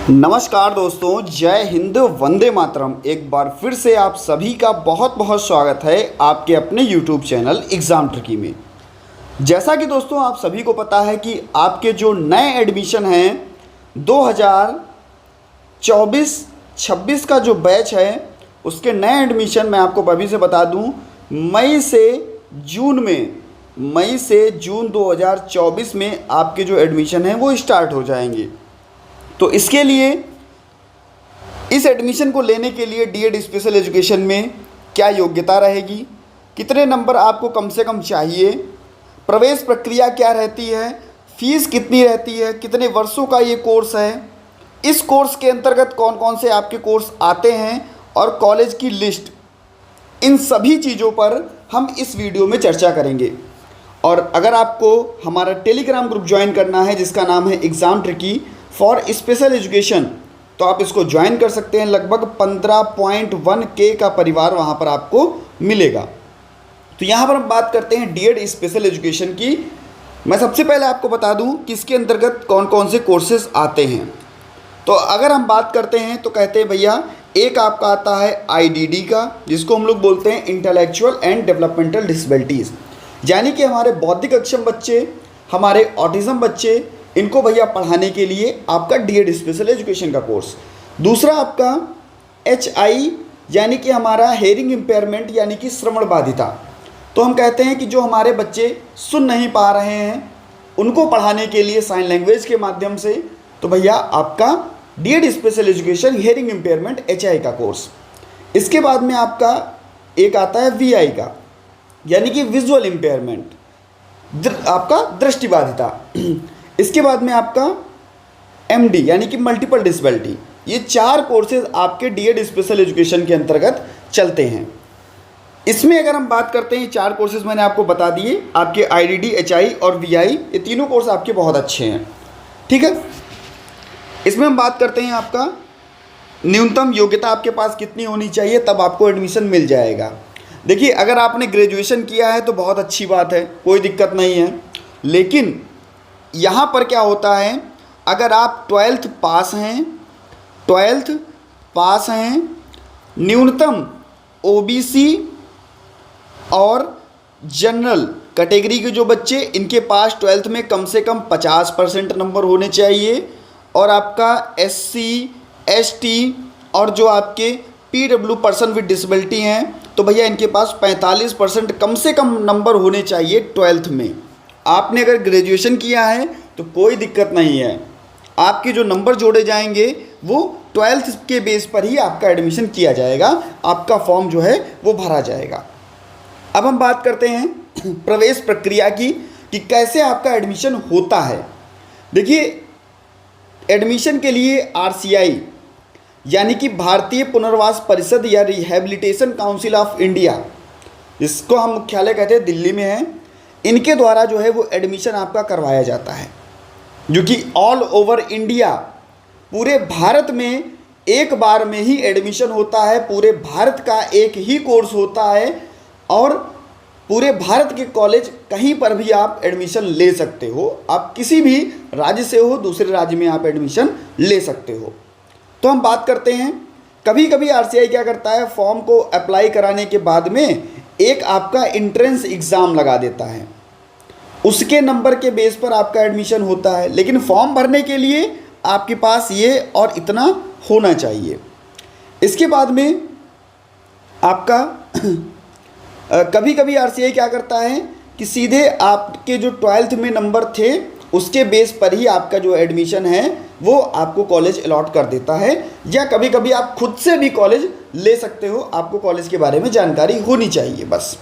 नमस्कार दोस्तों, जय हिंद, वंदे मातरम। एक बार फिर से आप सभी का बहुत बहुत स्वागत है आपके अपने YouTube चैनल एग्ज़ाम ट्रिकी में। जैसा कि दोस्तों आप सभी को पता है कि आपके जो नए एडमिशन हैं 2024-26 का जो बैच है उसके नए एडमिशन मैं आपको अभी से बता दूं, मई से जून 2024 में आपके जो एडमिशन हैं वो स्टार्ट हो जाएंगे। तो इसके लिए इस एडमिशन को लेने के लिए डीएड स्पेशल एजुकेशन में क्या योग्यता रहेगी, कितने नंबर आपको कम से कम चाहिए, प्रवेश प्रक्रिया क्या रहती है, फीस कितनी रहती है, कितने वर्षों का ये कोर्स है, इस कोर्स के अंतर्गत कौन कौन से आपके कोर्स आते हैं और कॉलेज की लिस्ट, इन सभी चीज़ों पर हम इस वीडियो में चर्चा करेंगे। और अगर आपको हमारा टेलीग्राम ग्रुप ज्वाइन करना है जिसका नाम है exam tricky for special education, तो आप इसको ज्वाइन कर सकते हैं। लगभग 15.1K का परिवार वहाँ पर आपको मिलेगा। तो यहाँ पर हम बात करते हैं डीएड स्पेशल एजुकेशन की। मैं सबसे पहले आपको बता दूँ कि इसके अंतर्गत कौन कौन से कोर्सेज आते हैं। तो अगर हम बात करते हैं तो कहते हैं भैया, एक आपका आता है आईडीडी का, जिसको हम लोग बोलते हैं इंटेलेक्चुअल एंड डेवलपमेंटल डिसेबिलिटीज़, यानी कि हमारे बौद्धिक अक्षम बच्चे, हमारे ऑटिज़म बच्चे, इनको भैया पढ़ाने के लिए आपका डीएड स्पेशल एजुकेशन का कोर्स। दूसरा आपका HI यानी कि हमारा हेयरिंग इम्पेयरमेंट यानी कि श्रवण बाधिता। तो हम कहते हैं कि जो हमारे बच्चे सुन नहीं पा रहे हैं उनको पढ़ाने के लिए साइन लैंग्वेज के माध्यम से, तो भैया आपका D Ed special education hearing impairment HI का कोर्स। इसके बाद में आपका एक आता है VI का, यानी कि विजुअल इम्पेयरमेंट, आपका दृष्टिबाधिता। इसके बाद में आपका MD यानी कि मल्टीपल डिसेबिलिटी। ये 4 कोर्सेज आपके डीएड स्पेशल एजुकेशन के अंतर्गत चलते हैं। इसमें अगर हम बात करते हैं, 4 कोर्सेज मैंने आपको बता दिए, आपके IDD, HI और VI, ये तीनों कोर्स आपके बहुत अच्छे हैं, ठीक है। इसमें हम बात करते हैं आपका न्यूनतम योग्यता आपके पास कितनी होनी चाहिए, तब आपको एडमिशन मिल जाएगा। देखिए, अगर आपने ग्रेजुएशन किया है तो बहुत अच्छी बात है, कोई दिक्कत नहीं है। लेकिन यहाँ पर क्या होता है, अगर आप 12th पास हैं, न्यूनतम OBC और जनरल कैटेगरी के जो बच्चे, इनके पास 12th में कम से कम 50% नंबर होने चाहिए, और आपका SC ST और जो आपके PW पर्सन विद डिसेबिलिटी हैं, तो भैया इनके पास 45% कम से कम नंबर होने चाहिए 12th में। आपने अगर ग्रेजुएशन किया है तो कोई दिक्कत नहीं है, आपके जो नंबर जोड़े जाएंगे वो 12th के बेस पर ही आपका एडमिशन किया जाएगा, आपका फॉर्म जो है वो भरा जाएगा। अब हम बात करते हैं प्रवेश प्रक्रिया की कि कैसे आपका एडमिशन होता है। देखिए, एडमिशन के लिए RCI यानी कि भारतीय पुनर्वास परिषद या रिहैबिलिटेशन काउंसिल ऑफ इंडिया, इसको हम मुख्यालय कहते हैं, दिल्ली में है, इनके द्वारा जो है वो एडमिशन आपका करवाया जाता है, जो कि ऑल ओवर इंडिया, पूरे भारत में एक बार में ही एडमिशन होता है। पूरे भारत का एक ही कोर्स होता है और पूरे भारत के कॉलेज कहीं पर भी आप एडमिशन ले सकते हो। आप किसी भी राज्य से हो, दूसरे राज्य में आप एडमिशन ले सकते हो। तो हम बात करते हैं, कभी कभी RCI क्या करता है, फॉर्म को अप्लाई कराने के बाद में एक आपका एंट्रेंस एग्ज़ाम लगा देता है, उसके नंबर के बेस पर आपका एडमिशन होता है। लेकिन फॉर्म भरने के लिए आपके पास ये और इतना होना चाहिए। इसके बाद में आपका कभी कभी RCI क्या करता है कि सीधे आपके जो 12th में नंबर थे उसके बेस पर ही आपका जो एडमिशन है वो आपको कॉलेज अलॉट कर देता है, या कभी कभी आप खुद से भी कॉलेज ले सकते हो, आपको कॉलेज के बारे में जानकारी होनी चाहिए बस।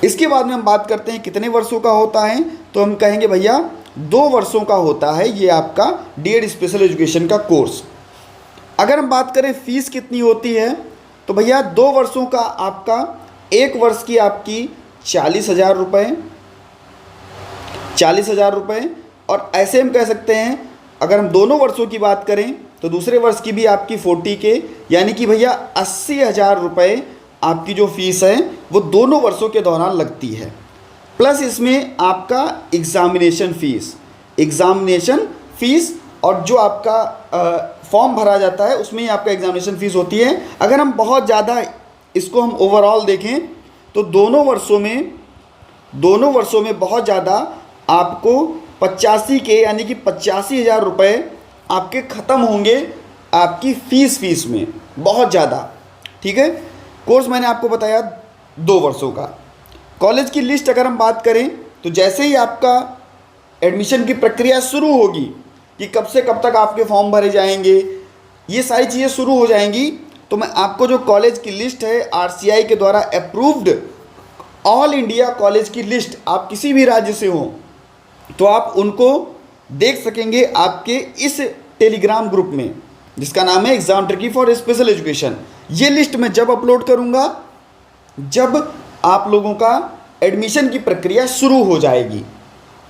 इसके बाद में हम बात करते हैं कितने वर्षों का होता है, तो हम कहेंगे भैया 2 वर्षों का होता है ये आपका डीएड स्पेशल एजुकेशन का कोर्स। अगर हम बात करें फीस कितनी होती है, तो भैया 2 वर्षों का आपका, 1 वर्ष की आपकी 40,000 रुपये, और ऐसे हम कह सकते हैं अगर हम दोनों वर्षों की बात करें तो दूसरे वर्ष की भी आपकी 40K, यानी कि भैया 80,000 रुपये आपकी जो फीस है वो दोनों वर्षों के दौरान लगती है। प्लस इसमें आपका एग्ज़ामिनेशन फ़ीस और जो आपका फॉर्म भरा जाता है उसमें ही आपका एग्जामिनेशन फ़ीस होती है। अगर हम बहुत ज़्यादा इसको हम ओवरऑल देखें तो दोनों वर्षों में बहुत ज़्यादा आपको 85 के यानी कि 85,000 रुपये आपके ख़त्म होंगे आपकी फ़ीस में, बहुत ज़्यादा। ठीक है, कोर्स मैंने आपको बताया 2 वर्षों का। कॉलेज की लिस्ट अगर हम बात करें तो जैसे ही आपका एडमिशन की प्रक्रिया शुरू होगी कि कब से कब तक आपके फॉर्म भरे जाएंगे, ये सारी चीज़ें शुरू हो जाएंगी, तो मैं आपको जो कॉलेज की लिस्ट है RCI के द्वारा अप्रूव्ड ऑल इंडिया कॉलेज की लिस्ट, आप किसी भी राज्य से हो तो आप उनको देख सकेंगे आपके इस टेलीग्राम ग्रुप में जिसका नाम है exam tricky for special education. ये लिस्ट मैं जब अपलोड करूँगा जब आप लोगों का एडमिशन की प्रक्रिया शुरू हो जाएगी,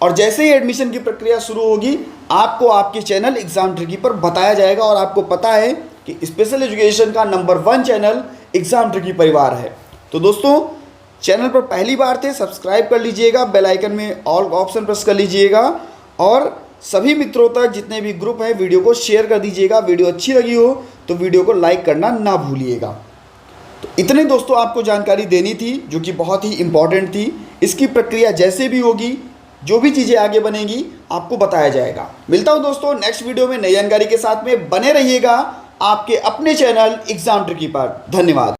और जैसे ही एडमिशन की प्रक्रिया शुरू होगी आपको आपके चैनल एग्ज़ाम ट्रिकी पर बताया जाएगा। और आपको पता है कि स्पेशल एजुकेशन का नंबर 1 चैनल एग्ज़ाम ट्रिकी परिवार है। तो दोस्तों, चैनल पर पहली बार थे सब्सक्राइब कर लीजिएगा, बेल आइकन में ऑल ऑप्शन प्रेस कर लीजिएगा, और सभी मित्रों तक जितने भी ग्रुप हैं वीडियो को शेयर कर दीजिएगा। वीडियो अच्छी लगी हो तो वीडियो को लाइक करना ना भूलिएगा। तो इतने दोस्तों आपको जानकारी देनी थी जो कि बहुत ही इम्पॉर्टेंट थी। इसकी प्रक्रिया जैसे भी होगी, जो भी चीज़ें आगे बनेंगी आपको बताया जाएगा। मिलता हूँ दोस्तों नेक्स्ट वीडियो में नई जानकारी के साथ में। बने रहिएगा आपके अपने चैनल एग्ज़ाम ट्रिकी पर। धन्यवाद।